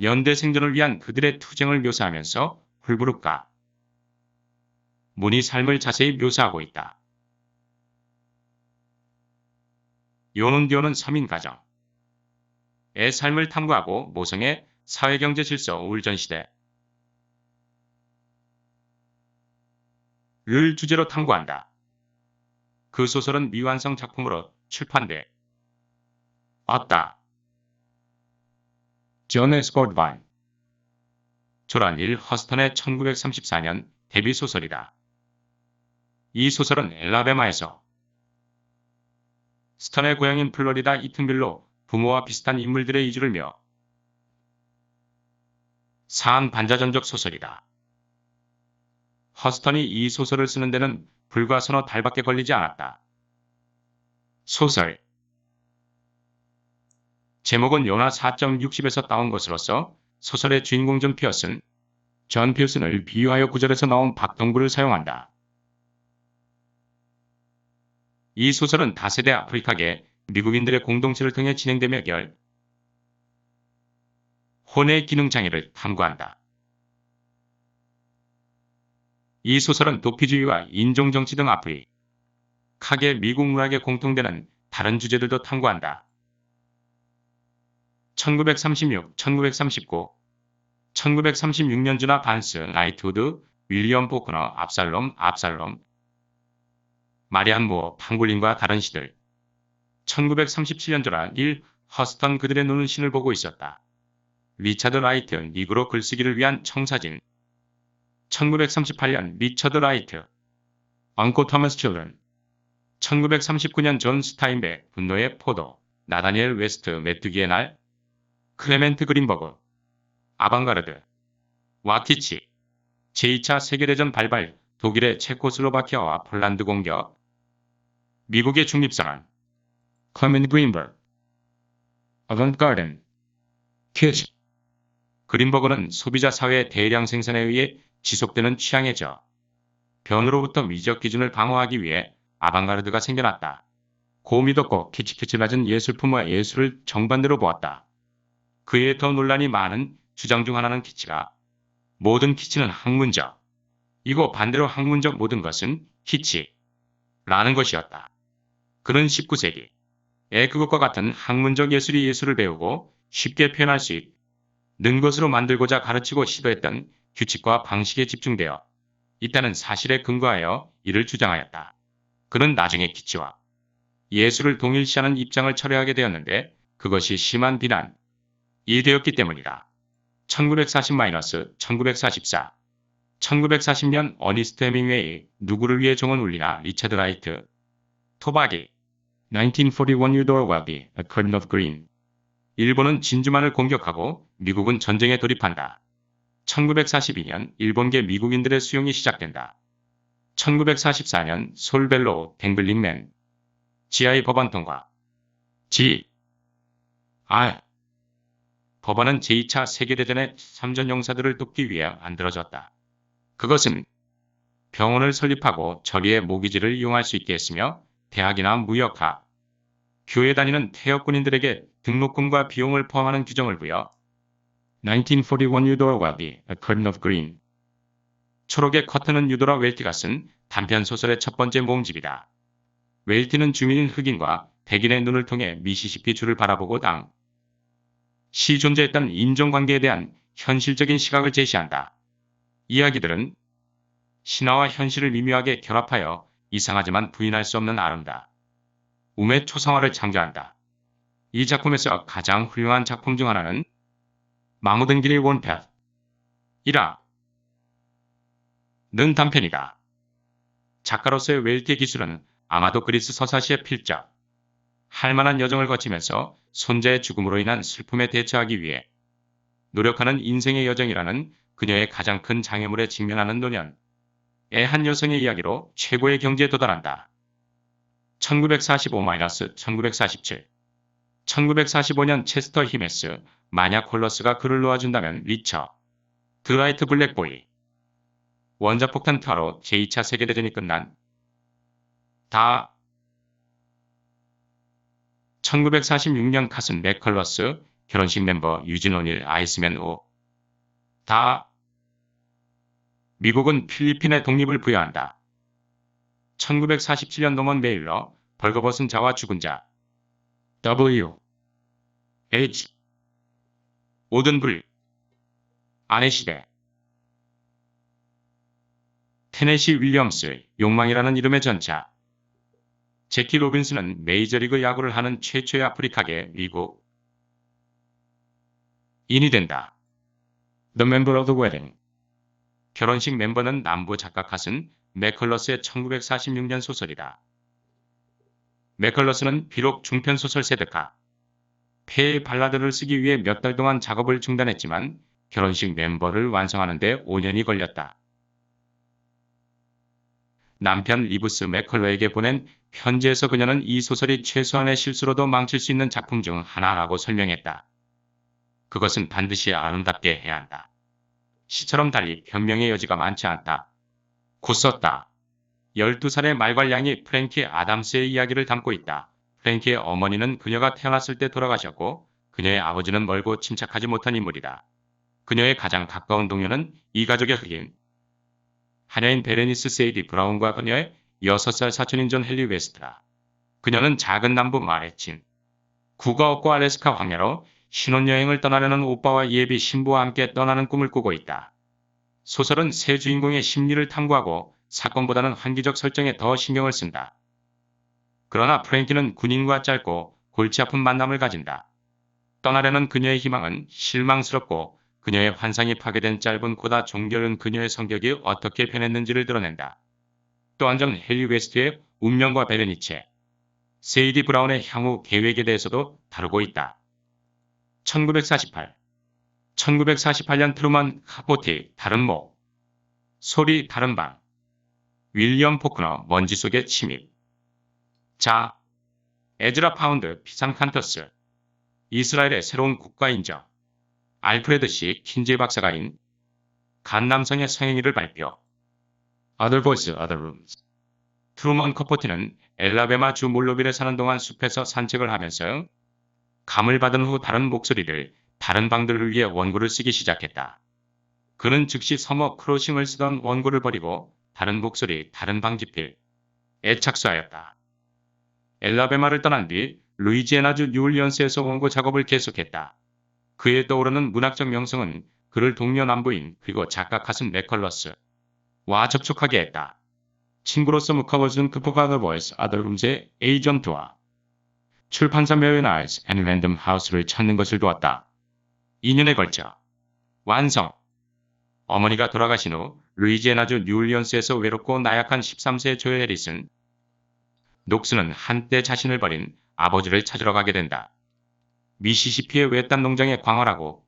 연대 생존을 위한 그들의 투쟁을 묘사하면서 훌부룩과 문의 삶을 자세히 묘사하고 있다. 요논디오는 서민 가정의 삶을 탐구하고 모성의 사회경제 질서 우울전 시대를 주제로 탐구한다. 그 소설은 미완성 작품으로 출판돼 왔다. 존 S. 골드바인 조란 일 허스턴의 1934년 데뷔 소설이다. 이 소설은 엘라베마에서 스턴의 고향인 플로리다 이튼빌로 부모와 비슷한 인물들의 이주를 묘사한 반자전적 소설이다. 허스턴이 이 소설을 쓰는 데는 불과 서너 달밖에 걸리지 않았다. 소설 제목은 요나 4.60에서 따온 것으로서 소설의 주인공 존 피어슨을 비유하여 구절에서 나온 박동구를 사용한다. 이 소설은 다세대 아프리카계 미국인들의 공동체를 통해 진행되며 혼의 기능장애를 탐구한다. 이 소설은 도피주의와 인종정치 등 아프리카계 미국 문학에 공통되는 다른 주제들도 탐구한다. 1936, 1939, 1936년 주나 반스, 라이트우드, 윌리엄 포크너, 압살롬, 마리안 무어, 팡굴린과 다른 시들, 1937년 닐 허스턴 그들의 눈은 신을 보고 있었다. 리차드 라이트 미국으로 글쓰기를 위한 청사진 1938년 리처드 라이트 엉코 토머스 칠런 1939년 존 스타인백 분노의 포도 나다니엘 웨스트 메뚜기의 날 클레멘트 그린버그 아방가르드 와키치 제2차 세계대전 발발 독일의 체코슬로바키아와 폴란드 공격 미국의 중립선언 클레멘 그린버그 어반가르든 퀴즈 그린버그는 소비자 사회의 대량 생산에 의해 지속되는 취향의 변으로부터 미적 기준을 방어하기 위해 아방가르드가 생겨났다. 고미덥고 키치키치 낮은 예술품과 예술을 정반대로 보았다. 그에 더 논란이 많은 주장 중 하나는 키치가 모든 키치는 학문적 이고 반대로 학문적 모든 것은 키치라는 것이었다. 그는 19세기에 그것과 같은 학문적 예술이 예술을 배우고 쉽게 표현할 수 있는 것으로 만들고자 가르치고 시도했던 규칙과 방식에 집중되어 있다는 사실에 근거하여 이를 주장하였다. 그는 나중에 키치와 예술을 동일시하는 입장을 철회하게 되었는데 그것이 심한 비난이 되었기 때문이다. 1940-1944 1940년 어니스트 헤밍웨이 누구를 위해 종은 울리나 리차드 라이트 토박이 1941 유도어 웰비 A Curtain of Green 일본은 진주만을 공격하고 미국은 전쟁에 돌입한다. 1942년 일본계 미국인들의 수용이 시작된다. 1944년 솔벨로 댕글링맨 GI 법안 통과 G.I. 법안은 제2차 세계대전의 참전용사들을 돕기 위해 만들어졌다. 그것은 병원을 설립하고 저리의 모기지를 이용할 수 있게 했으며 대학이나 무역학, 교회 다니는 퇴역 군인들에게 등록금과 비용을 포함하는 규정을 부여 1941 유도어 웰비 A Curtain of Green 초록의 커튼은 유도라 웰티가 쓴 단편소설의 첫 번째 모음집이다. 웰티는 주민인 흑인과 백인의 눈을 통해 미시시피 주를 바라보고 당시 존재했던 인종관계에 대한 현실적인 시각을 제시한다. 이야기들은 신화와 현실을 미묘하게 결합하여 이상하지만 부인할 수 없는 아름다움의 초상화를 창조한다. 이 작품에서 가장 훌륭한 작품 중 하나는 마무든 길의 원패이라 는 단편이다. 작가로서의 웰티의 기술은 아마도 그리스 서사시에 필적 할 만한 여정을 거치면서 손자의 죽음으로 인한 슬픔에 대처하기 위해 노력하는 인생의 여정이라는 그녀의 가장 큰 장애물에 직면하는 노년의 한 여성의 이야기로 최고의 경지에 도달한다. 1945-1947 1945년 체스터 히메스 만약 홀러스가 그를 놓아준다면 리처 드라이트 블랙보이 원자폭탄 투하로 제2차 세계대전이 끝난 다 1946년 카슨 맥컬러스 결혼식 멤버 유진 오닐 아이스맨 다 미국은 필리핀의 독립을 부여한다. 1947년 노먼 메일러 벌거벗은 자와 죽은 자 W. H. 오든불 아내 시대 테네시 윌리엄스 욕망이라는 이름의 전차 제키 로빈슨은 메이저리그 야구를 하는 최초의 아프리카계 미국인이 된다. The Member of the Wedding 결혼식 멤버는 남부 작가 카슨 맥컬러스의 1946년 소설이다. 맥컬러스는 비록 중편소설 세드카 폐의 발라드를 쓰기 위해 몇 달 동안 작업을 중단했지만 결혼식 멤버를 완성하는 데 5년이 걸렸다. 남편 리브스 맥컬러에게 보낸 편지에서 그녀는 이 소설이 최소한의 실수로도 망칠 수 있는 작품 중 하나라고 설명했다. 그것은 반드시 아름답게 해야 한다. 시처럼 달리 변명의 여지가 많지 않다. 고 썼다. 12살의 말괄량이 프랭키 아담스의 이야기를 담고 있다. 프랭키의 어머니는 그녀가 태어났을 때 돌아가셨고 그녀의 아버지는 멀고 침착하지 못한 인물이다. 그녀의 가장 가까운 동료는 이 가족의 흑인 하녀인 베레니스 세이디 브라운과 그녀의 6살 사촌인 존 헨리 웨스트라. 그녀는 작은 남부 마레친 구가 없고 알래스카 황야로 신혼여행을 떠나려는 오빠와 예비 신부와 함께 떠나는 꿈을 꾸고 있다. 소설은 새 주인공의 심리를 탐구하고 사건보다는 환기적 설정에 더 신경을 쓴다. 그러나 프랭키는 군인과 짧고 골치 아픈 만남을 가진다. 떠나려는 그녀의 희망은 실망스럽고 그녀의 환상이 파괴된 짧은 고다 종결은 그녀의 성격이 어떻게 변했는지를 드러낸다. 또 한편 헨리 웨스트의 운명과 베레니체, 세이디 브라운의 향후 계획에 대해서도 다루고 있다. 1948. 1948년 트루먼 카포티 다른 목, 소리 다른 방, 윌리엄 포크너 먼지 속의 침입. 자, 에즈라 파운드 피상 칸터스, 이스라엘의 새로운 국가 인정, 알프레드 씨 킨제 박사가인 간 남성의 성행위를 발표. Other Voices, Other Rooms. 트루먼 커포티는 엘라베마 주 몰로빌에 사는 동안 숲에서 산책을 하면서 감을 받은 후 다른 목소리를 다른 방들을 위해 원고를 쓰기 시작했다. 그는 즉시 서머 크로싱을 쓰던 원고를 버리고 다른 목소리, 다른 방 집필에 착수하였다. 엘라베마를 떠난 뒤 루이지애나주 뉴올리언스에서 원고 작업을 계속했다. 그의 떠오르는 문학적 명성은 그를 동료 남부인 그리고 작가 카슨 맥컬러스와 접촉하게 했다. 친구로서 묵혀워준 극복한 The Voice, Other Rooms의 에이전트와 출판사 메어인 아이스 앤 랜덤 하우스를 찾는 것을 도왔다. 2년에 걸쳐 완성. 어머니가 돌아가신 후 루이지애나주 뉴올리언스에서 외롭고 나약한 13세의 조엘 해리슨 녹스는 한때 자신을 버린 아버지를 찾으러 가게 된다. 미시시피의 외딴 농장에 광활하고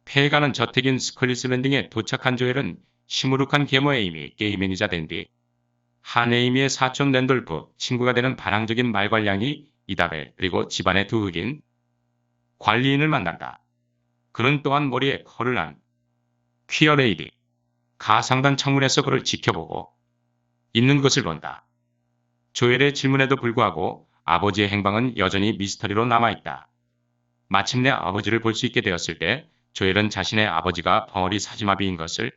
폐해가는 저택인 스컬리스 랜딩에 도착한 조엘은 시무룩한 계모 에이미 게임 매니저 된 뒤 한 에이미의 사촌 랜돌프 친구가 되는 반항적인 말괄량이 이다벨 그리고 집안의 두 흑인 관리인을 만난다. 그는 또한 머리에 컬을 난 퀴어 레이디 가상단 창문에서 그를 지켜보고 있는 것을 본다. 조엘의 질문에도 불구하고 아버지의 행방은 여전히 미스터리로 남아있다. 마침내 아버지를 볼 수 있게 되었을 때 조엘은 자신의 아버지가 벙어리 사지마비인 것을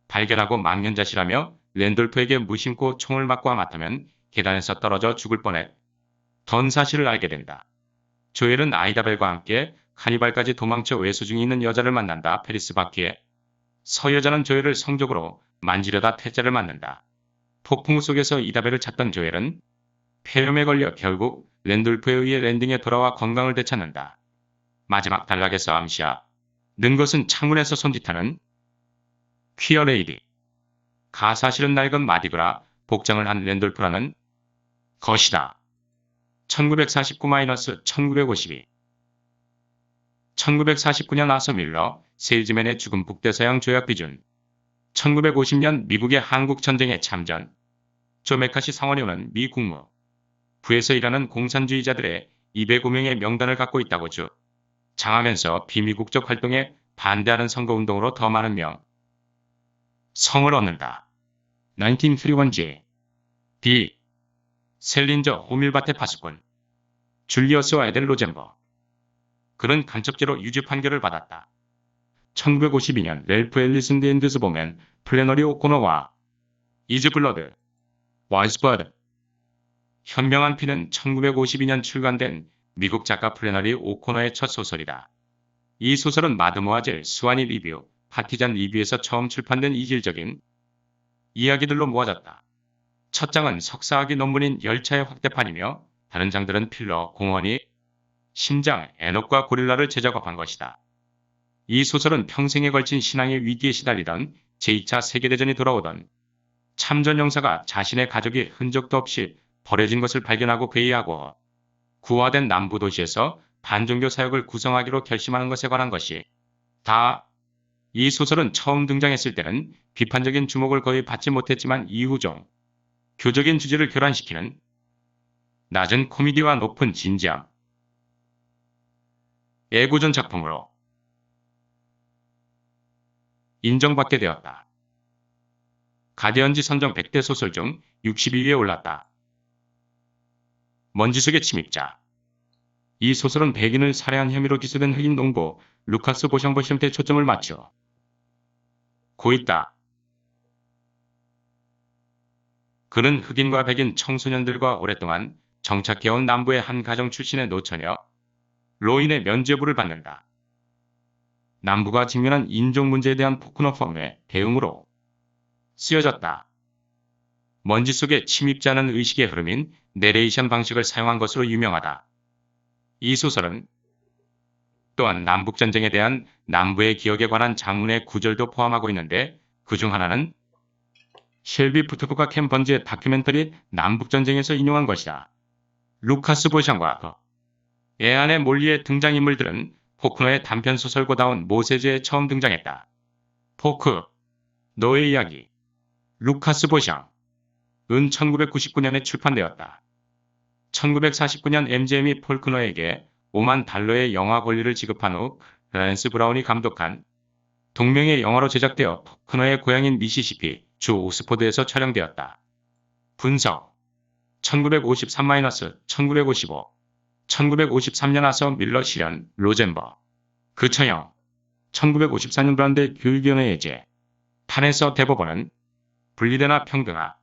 발견하고 망연자실하며 랜돌프에게 무심코 총을 맞고 하마터면 계단에서 떨어져 죽을 뻔했던 사실을 알게 된다. 조엘은 아이다벨과 함께 카니발까지 도망쳐 외수 중에 있는 여자를 만난다. 페리스 바퀴에 서 여자는 조엘을 성적으로 만지려다 태자를 맞는다. 폭풍우 속에서 이다벨을 찾던 조엘은 폐렴에 걸려 결국 랜돌프에 의해 랜딩에 돌아와 건강을 되찾는다. 마지막 단락에서 암시하는 것은 창문에서 손짓하는 퀴어 레이디 가 사실은 낡은 마디그라 복장을 한 랜돌프라는 것이다. 1949-1952 1949년 아서 밀러 세일즈맨의 죽은 북대서양 조약 비준 1950년 미국의 한국전쟁에 참전 조 메카시 상원이 오는 미 국무부에서 일하는 공산주의자들의 205명의 명단을 갖고 있다고 주장하면서 비미국적 활동에 반대하는 선거운동으로 더 많은 성을 얻는다. 1931G D. 셀린저 호밀바테 파수꾼 줄리어스와 에델 로젠버 그는 간첩죄로 유죄 판결을 받았다. 1952년 렐프 앨리슨 앤드스 보면 플래너리 오코너와 이즈 블러드 와이스버드 현명한 피는 1952년 출간된 미국 작가 플래너리 오코너의 첫 소설이다. 이 소설은 마드모아젤 스와니 리뷰, 파티잔 리뷰에서 처음 출판된 이질적인 이야기들로 모아졌다. 첫 장은 석사학위 논문인 열차의 확대판이며 다른 장들은 필러, 공원이, 심장, 에녹과 고릴라를 재작업한 것이다. 이 소설은 평생에 걸친 신앙의 위기에 시달리던 제2차 세계대전이 돌아오던 참전 용사가 자신의 가족이 흔적도 없이 버려진 것을 발견하고 회의하고 구화된 남부 도시에서 반종교 사역을 구성하기로 결심하는 것에 관한 것이 다. 이 소설은 처음 등장했을 때는 비판적인 주목을 거의 받지 못했지만 이후 좀 교적인 주제를 교란시키는 낮은 코미디와 높은 진지함 애고전 작품으로 인정받게 되었다. 가디언지 선정 100대 소설 중 62위에 올랐다. 먼지 속의 침입자. 이 소설은 백인을 살해한 혐의로 기소된 흑인 농부 루카스 보샹보시한테 초점을 맞춰 고 있다. 그는 흑인과 백인 청소년들과 오랫동안 정착해온 남부의 한 가정 출신의 노처녀 로인의 면죄부를 받는다. 남부가 직면한 인종 문제에 대한 포크너 펌의 대응으로 쓰여졌다. 먼지 속에 침입지 않은 의식의 흐름인 내레이션 방식을 사용한 것으로 유명하다. 이 소설은 또한 남북전쟁에 대한 남부의 기억에 관한 장문의 구절도 포함하고 있는데 그 중 하나는 셸비 푸트프가 캠 번즈의 다큐멘터리 남북전쟁에서 인용한 것이다. 루카스 보샹과 애 안의 몰리의 등장인물들은 포크너의 단편소설 고다운 모세즈에 처음 등장했다. 포크, 너의 이야기, 루카스 보샹, 은 1999년에 출판되었다. 1949년 MGM이 폴크너에게 5만 달러의 영화 권리를 지급한 후 랜스 브라운이 감독한 동명의 영화로 제작되어 포크너의 고향인 미시시피 주 오스포드에서 촬영되었다. 분석 1953-1955 1953년 아서 밀러 실현 로젠버 그 처형 1954년 브란드 교육위원회 예제 판에서 대법원은 분리되나 평등하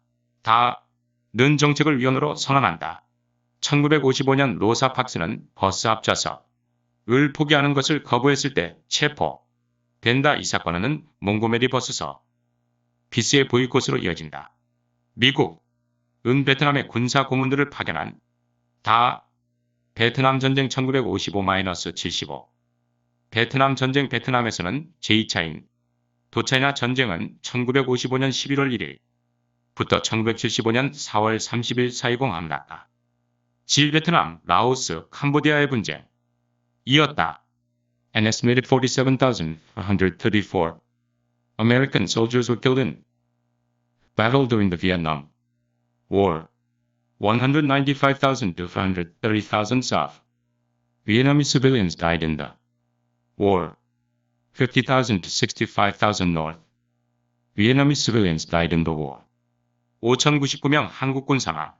다는 정책을 위헌으로 선언한다. 1955년 로사 팍스는 버스 앞좌석을 포기하는 것을 거부했을 때 체포된다. 이 사건은 몽고메리 버스서 비스의 보이콧으로 이어진다. 미국은 베트남의 군사 고문들을 파견한 베트남 전쟁 1955-75 베트남 전쟁 베트남에서는 제2차인 도차이나 전쟁은 1955년 11월 1일부터 1975년 4월 30일 4.20 함락가 질베트남, 라오스, 캄보디아의 분쟁 이었다. An estimated 47,134 American soldiers were killed in battle during the Vietnam War. 195,000 to 530,000 South Vietnamese civilians died in the war. 50,000 to 65,000 North Vietnamese civilians died in the war. 5,099명 한국군 사망.